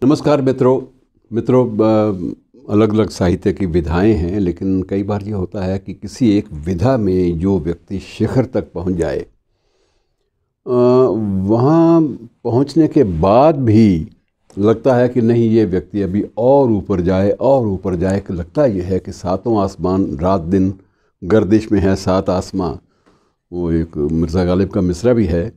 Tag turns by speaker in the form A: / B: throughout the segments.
A: नमस्कार मित्रों। अलग अलग साहित्य की विधाएं हैं, लेकिन कई बार ये होता है कि किसी एक विधा में जो व्यक्ति शिखर तक पहुंच जाए, वहाँ पहुंचने के बाद भी लगता है कि नहीं, ये व्यक्ति अभी और ऊपर जाए और ऊपर जाए। कि लगता यह है कि सातों आसमान रात दिन गर्दिश में है, सात आसमां। वो एक मिर्ज़ा गालिब का मिसरा भी है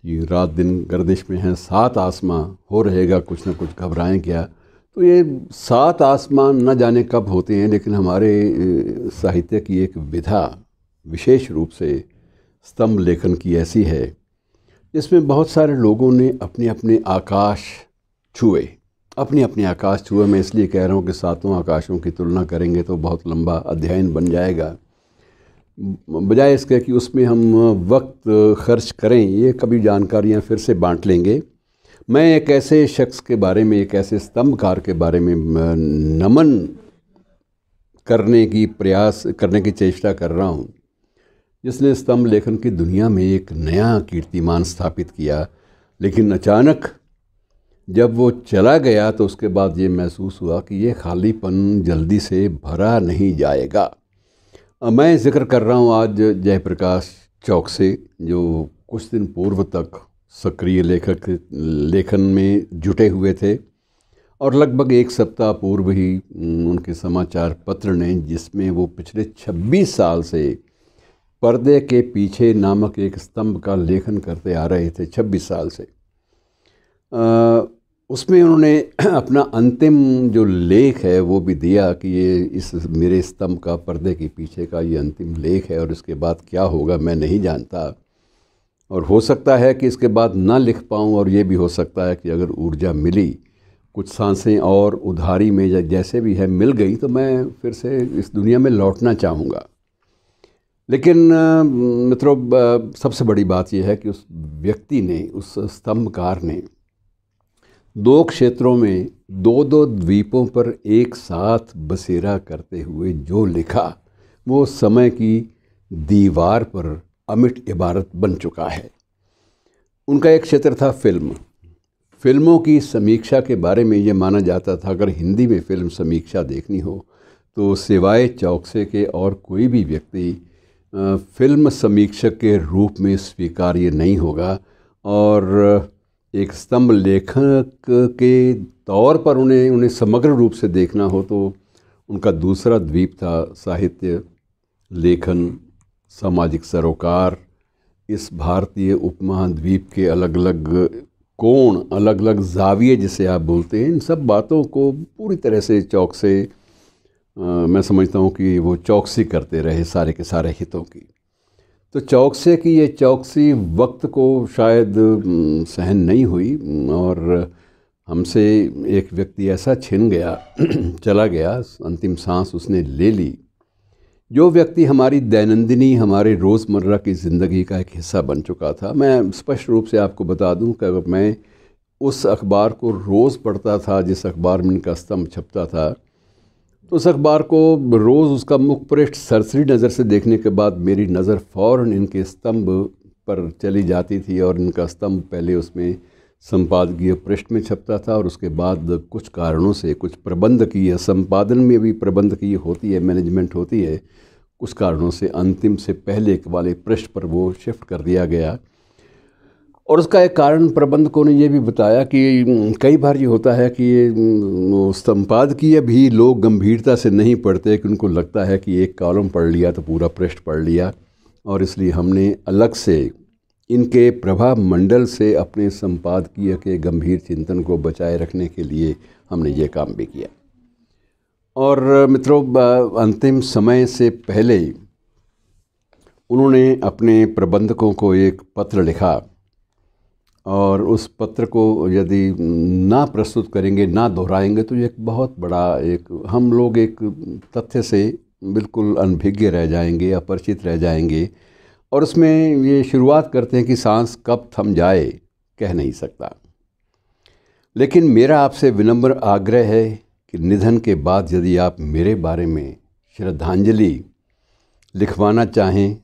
A: कि रात दिन गर्दिश में है सात आसमां, हो रहेगा कुछ ना कुछ, घबराएं क्या। तो ये सात आसमान न जाने कब होते हैं, लेकिन हमारे साहित्य की एक विधा विशेष रूप से स्तंभ लेखन की ऐसी है जिसमें बहुत सारे लोगों ने अपने अपने आकाश छुए। अपने अपने आकाश छुए। मैं इसलिए कह रहा हूँ कि सातों आकाशों की तुलना करेंगे तो बहुत लंबा अध्ययन बन जाएगा, बजाय इसके कि उसमें हम वक्त खर्च करें। ये कभी जानकारियाँ फिर से बांट लेंगे। मैं एक ऐसे शख्स के बारे में, एक ऐसे स्तंभकार के बारे में नमन प्रयास करने की चेष्टा कर रहा हूँ, जिसने स्तंभ लेखन की दुनिया में एक नया कीर्तिमान स्थापित किया। लेकिन अचानक जब वो चला गया तो उसके बाद ये महसूस हुआ कि ये खालीपन जल्दी से भरा नहीं जाएगा। मैं जिक्र कर रहा हूँ आज जयप्रकाश चौकसे, जो कुछ दिन पूर्व तक सक्रिय लेखन में जुटे हुए थे, और लगभग एक सप्ताह पूर्व ही उनके समाचार पत्र ने, जिसमें वो पिछले 26 साल से पर्दे के पीछे नामक एक स्तंभ का लेखन करते आ रहे थे, 26 साल से, उसमें उन्होंने अपना अंतिम जो लेख है वो भी दिया कि ये इस मेरे स्तंभ का, पर्दे के पीछे का ये अंतिम लेख है, और इसके बाद क्या होगा मैं नहीं जानता। और हो सकता है कि इसके बाद ना लिख पाऊँ, और ये भी हो सकता है कि अगर ऊर्जा मिली, कुछ सांसें और उधारी में जैसे भी है मिल गई, तो मैं फिर से इस दुनिया में लौटना चाहूँगा। लेकिन मित्रों, सबसे बड़ी बात यह है कि उस व्यक्ति ने, उस स्तंभकार ने, दो क्षेत्रों में दो दो द्वीपों पर एक साथ बसेरा करते हुए जो लिखा, वो समय की दीवार पर अमिट इबारत बन चुका है। उनका एक क्षेत्र था फिल्मों की समीक्षा के बारे में। ये माना जाता था अगर हिंदी में फिल्म समीक्षा देखनी हो तो सिवाय चौकसे के और कोई भी व्यक्ति फिल्म समीक्षक के रूप में स्वीकार्य नहीं होगा। और एक स्तंभ लेखक के तौर पर उन्हें समग्र रूप से देखना हो तो उनका दूसरा द्वीप था साहित्य, लेखन, सामाजिक सरोकार। इस भारतीय उपमहाद्वीप के अलग अलग कोण, अलग अलग जाविये जिसे आप बोलते हैं, इन सब बातों को पूरी तरह से चौकसे, मैं समझता हूँ कि वो चौकसी करते रहे सारे के सारे हितों की। तो चौकसे की ये चौकसी वक्त को शायद सहन नहीं हुई, और हमसे एक व्यक्ति ऐसा छिन गया, चला गया, अंतिम सांस उसने ले ली, जो व्यक्ति हमारी दैनंदिनी, हमारे रोज़मर्रा की ज़िंदगी का एक हिस्सा बन चुका था। मैं स्पष्ट रूप से आपको बता दूं कि अगर मैं उस अखबार को रोज़ पढ़ता था, जिस अखबार में इनका स्तंभ छपता था, तो उस अखबार को रोज़ उसका मुख पृष्ठ सरसरी नज़र से देखने के बाद मेरी नज़र फ़ौरन इनके स्तंभ पर चली जाती थी। और इनका स्तंभ पहले उसमें संपादकीय पृष्ठ में छपता था, और उसके बाद कुछ कारणों से, कुछ प्रबंध की, संपादन में भी प्रबंध की होती है, मैनेजमेंट होती है, कुछ कारणों से अंतिम से पहले वाले पृष्ठ पर वो शिफ्ट कर दिया गया। और उसका एक कारण प्रबंधकों ने ये भी बताया कि कई बार ये होता है कि संपादकीय भी लोग गंभीरता से नहीं पढ़ते, कि उनको लगता है कि एक कॉलम पढ़ लिया तो पूरा पृष्ठ पढ़ लिया, और इसलिए हमने अलग से इनके प्रभाव मंडल से अपने संपादकीय के गंभीर चिंतन को बचाए रखने के लिए हमने ये काम भी किया। और मित्रों, अंतिम समय से पहले उन्होंने अपने प्रबंधकों को एक पत्र लिखा, और उस पत्र को यदि ना प्रस्तुत करेंगे, ना दोहराएंगे, तो ये एक बहुत बड़ा, हम लोग एक तथ्य से बिल्कुल अनभिज्ञ रह जाएंगे, अपरिचित रह जाएंगे। और उसमें ये शुरुआत करते हैं कि सांस कब थम जाए कह नहीं सकता। लेकिन मेरा आपसे विनम्र आग्रह है कि निधन के बाद यदि आप मेरे बारे में श्रद्धांजलि लिखवाना चाहें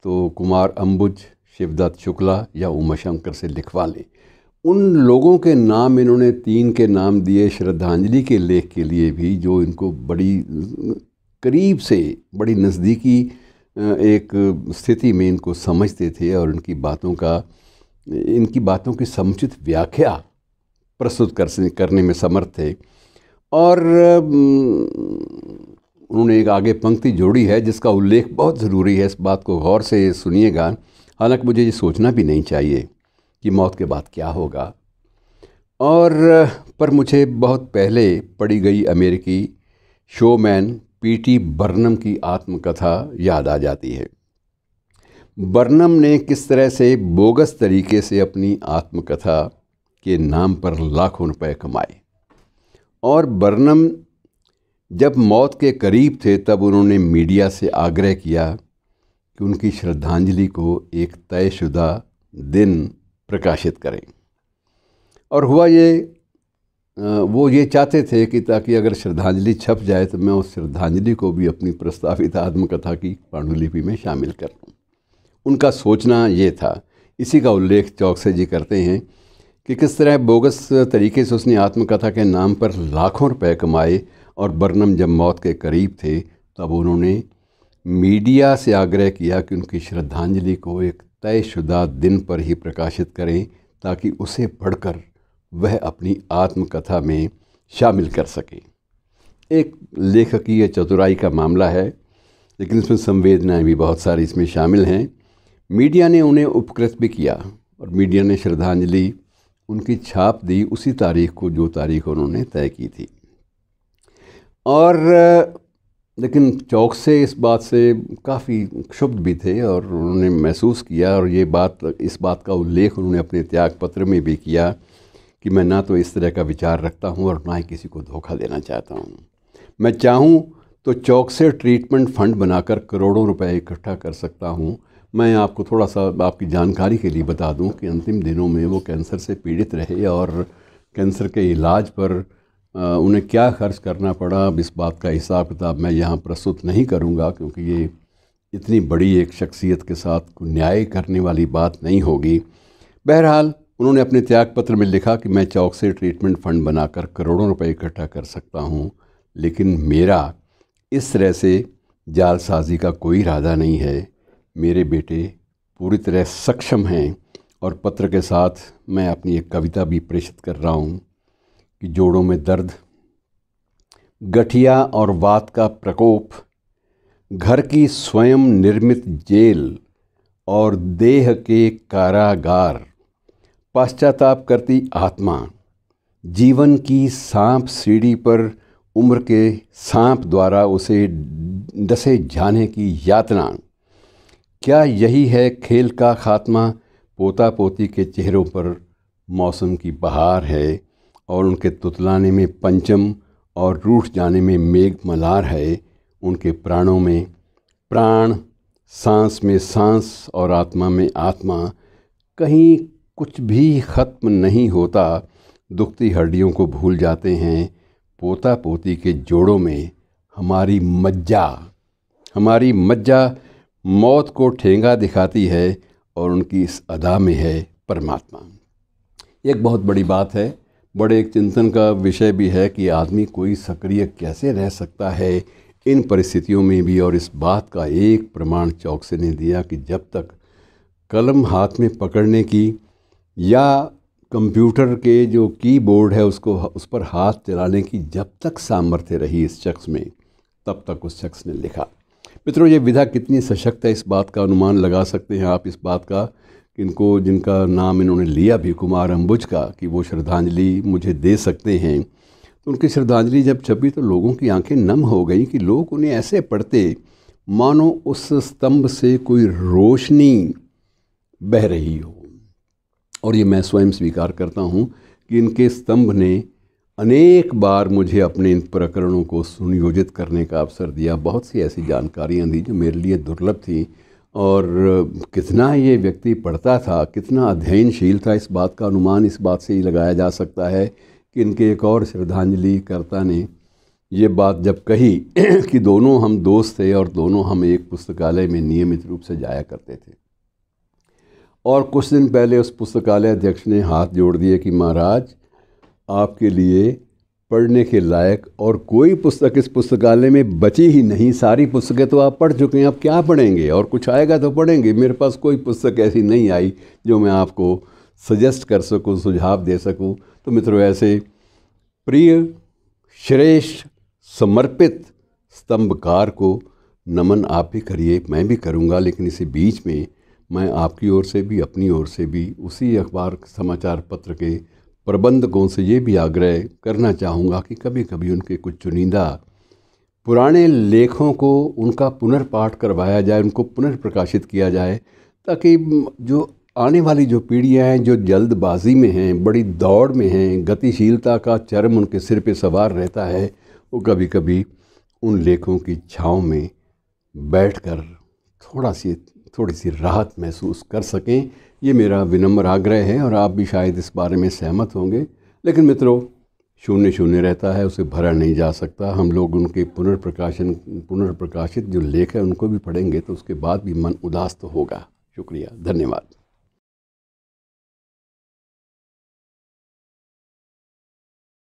A: तो कुमार अंबुज, शिवदत्त शुक्ला या उमाशंकर से लिखवा लें। उन लोगों के नाम इन्होंने 3 के नाम दिए श्रद्धांजलि के लेख के लिए भी, जो इनको बड़ी करीब से, बड़ी नज़दीकी एक स्थिति में इनको समझते थे और इनकी बातों की समुचित व्याख्या प्रस्तुत करने में समर्थ थे। और उन्होंने एक आगे पंक्ति जोड़ी है जिसका उल्लेख बहुत ज़रूरी है, इस बात को गौर से सुनिएगा। हालांकि मुझे ये सोचना भी नहीं चाहिए कि मौत के बाद क्या होगा, पर मुझे बहुत पहले पढ़ी गई अमेरिकी शोमैन पीटी बर्नम की आत्मकथा याद आ जाती है। बर्नम ने किस तरह से बोगस तरीके से अपनी आत्मकथा के नाम पर लाखों रुपए कमाए। और बर्नम जब मौत के करीब थे तब उन्होंने मीडिया से आग्रह किया कि उनकी श्रद्धांजलि को एक तयशुदा दिन प्रकाशित करें। और हुआ ये, वो ये चाहते थे कि ताकि अगर श्रद्धांजलि छप जाए तो मैं उस श्रद्धांजलि को भी अपनी प्रस्तावित आत्मकथा की पांडुलिपि में शामिल कर लूँ। उनका सोचना ये था। इसी का उल्लेख चौकसे जी करते हैं कि किस तरह बोगस तरीके से उसने आत्मकथा के नाम पर लाखों रुपए कमाए। और बर्नम जब मौत के करीब थे तब उन्होंने मीडिया से आग्रह किया कि उनकी श्रद्धांजलि को एक तयशुदा दिन पर ही प्रकाशित करें ताकि उसे पढ़कर वह अपनी आत्मकथा में शामिल कर सके। एक लेखकीय चतुराई का मामला है, लेकिन इसमें संवेदनाएं भी बहुत सारी इसमें शामिल हैं। मीडिया ने उन्हें उपकृत भी किया और मीडिया ने श्रद्धांजलि उनकी छाप दी उसी तारीख को जो तारीख उन्होंने तय की थी। और लेकिन चौकसे इस बात से काफ़ी क्षुब्ध भी थे और उन्होंने महसूस किया, और इस बात का उल्लेख उन्होंने अपने त्यागपत्र में भी किया कि मैं ना तो इस तरह का विचार रखता हूँ और ना ही किसी को धोखा देना चाहता हूँ। मैं चाहूँ तो चौकसे ट्रीटमेंट फंड बनाकर करोड़ों रुपए इकट्ठा कर सकता हूँ। मैं आपको थोड़ा सा आपकी जानकारी के लिए बता दूँ कि अंतिम दिनों में वो कैंसर से पीड़ित रहे और कैंसर के इलाज पर उन्हें क्या खर्च करना पड़ा, अब इस बात का हिसाब किताब मैं यहाँ प्रस्तुत नहीं करूँगा, क्योंकि ये इतनी बड़ी एक शख्सियत के साथ न्याय करने वाली बात नहीं होगी। बहरहाल उन्होंने अपने त्यागपत्र में लिखा कि मैं चौकसे ट्रीटमेंट फंड बनाकर करोड़ों रुपए इकट्ठा कर सकता हूँ, लेकिन मेरा इस तरह से जालसाजी का कोई इरादा नहीं है। मेरे बेटे पूरी तरह सक्षम हैं और पत्र के साथ मैं अपनी एक कविता भी प्रेषित कर रहा हूँ कि जोड़ों में दर्द, गठिया और वात का प्रकोप, घर की स्वयं निर्मित जेल और देह के कारागार, पश्चाताप करती आत्मा, जीवन की सांप सीढ़ी पर उम्र के सांप द्वारा उसे डसे जाने की यातना, क्या यही है खेल का खात्मा? पोता पोती के चेहरों पर मौसम की बहार है और उनके तुतलाने में पंचम और रूठ जाने में मेघ मल्हार है। उनके प्राणों में प्राण, सांस में सांस और आत्मा में आत्मा, कहीं कुछ भी ख़त्म नहीं होता। दुखती हड्डियों को भूल जाते हैं। पोता पोती के जोड़ों में हमारी मज्जा मौत को ठेंगा दिखाती है और उनकी इस अदा में है परमात्मा। एक बहुत बड़ी बात है, बड़े एक चिंतन का विषय भी है कि आदमी कोई सक्रिय कैसे रह सकता है इन परिस्थितियों में भी। और इस बात का एक प्रमाण चौकसे ने दिया कि जब तक कलम हाथ में पकड़ने की या कंप्यूटर के जो कीबोर्ड है उस पर हाथ चलाने की जब तक सामर्थ्य रही इस शख्स में, तब तक उस शख्स ने लिखा। मित्रों, ये विधा कितनी सशक्त है इस बात का अनुमान लगा सकते हैं आप इस बात का कि जिनका नाम इन्होंने लिया भी कुमार अंबुज का, कि वो श्रद्धांजलि मुझे दे सकते हैं। तो उनकी श्रद्धांजलि जब छपी तो लोगों की आंखें नम हो गई कि लोग उन्हें ऐसे पढ़ते मानो उस स्तंभ से कोई रोशनी बह रही हो। और ये मैं स्वयं स्वीकार करता हूँ कि इनके स्तंभ ने अनेक बार मुझे अपने इन प्रकरणों को सुनियोजित करने का अवसर दिया। बहुत सी ऐसी जानकारियाँ दी जो मेरे लिए दुर्लभ थी। और कितना ये व्यक्ति पढ़ता था, कितना अध्ययनशील था, इस बात का अनुमान इस बात से ही लगाया जा सकता है कि इनके एक और श्रद्धांजलि कर्ता ने ये बात जब कही कि दोनों हम दोस्त थे और दोनों हम एक पुस्तकालय में नियमित रूप से जाया करते थे। और कुछ दिन पहले उस पुस्तकालय अध्यक्ष ने हाथ जोड़ दिए कि महाराज, आपके लिए पढ़ने के लायक और कोई पुस्तक इस पुस्तकालय में बची ही नहीं, सारी पुस्तकें तो आप पढ़ चुके हैं, अब क्या पढ़ेंगे, और कुछ आएगा तो पढ़ेंगे। मेरे पास कोई पुस्तक ऐसी नहीं आई जो मैं आपको सजेस्ट कर सकूं, सुझाव दे सकूं। तो मित्रों, ऐसे प्रिय, श्रेष्ठ, समर्पित स्तंभकार को नमन आप भी करिए, मैं भी करूंगा। लेकिन इसी बीच में मैं आपकी ओर से भी, अपनी ओर से भी, उसी अखबार समाचार पत्र के प्रबंधकों से ये भी आग्रह करना चाहूँगा कि कभी कभी उनके कुछ चुनिंदा पुराने लेखों को उनका पुनर्पाठ करवाया जाए, उनको पुनर्प्रकाशित किया जाए, ताकि जो आने वाली जो पीढ़ियाँ हैं, जो जल्दबाजी में हैं, बड़ी दौड़ में हैं, गतिशीलता का चरम उनके सिर पे सवार रहता है, वो कभी कभी उन लेखों की छाँव में बैठकर थोड़ी सी राहत महसूस कर सकें। ये मेरा विनम्र आग्रह है और आप भी शायद इस बारे में सहमत होंगे। लेकिन मित्रों, शून्य शून्य रहता है, उसे भरा नहीं जा सकता। हम लोग उनके पुनर्प्रकाशित जो लेख है उनको भी पढ़ेंगे तो उसके बाद भी मन उदास तो होगा। शुक्रिया, धन्यवाद।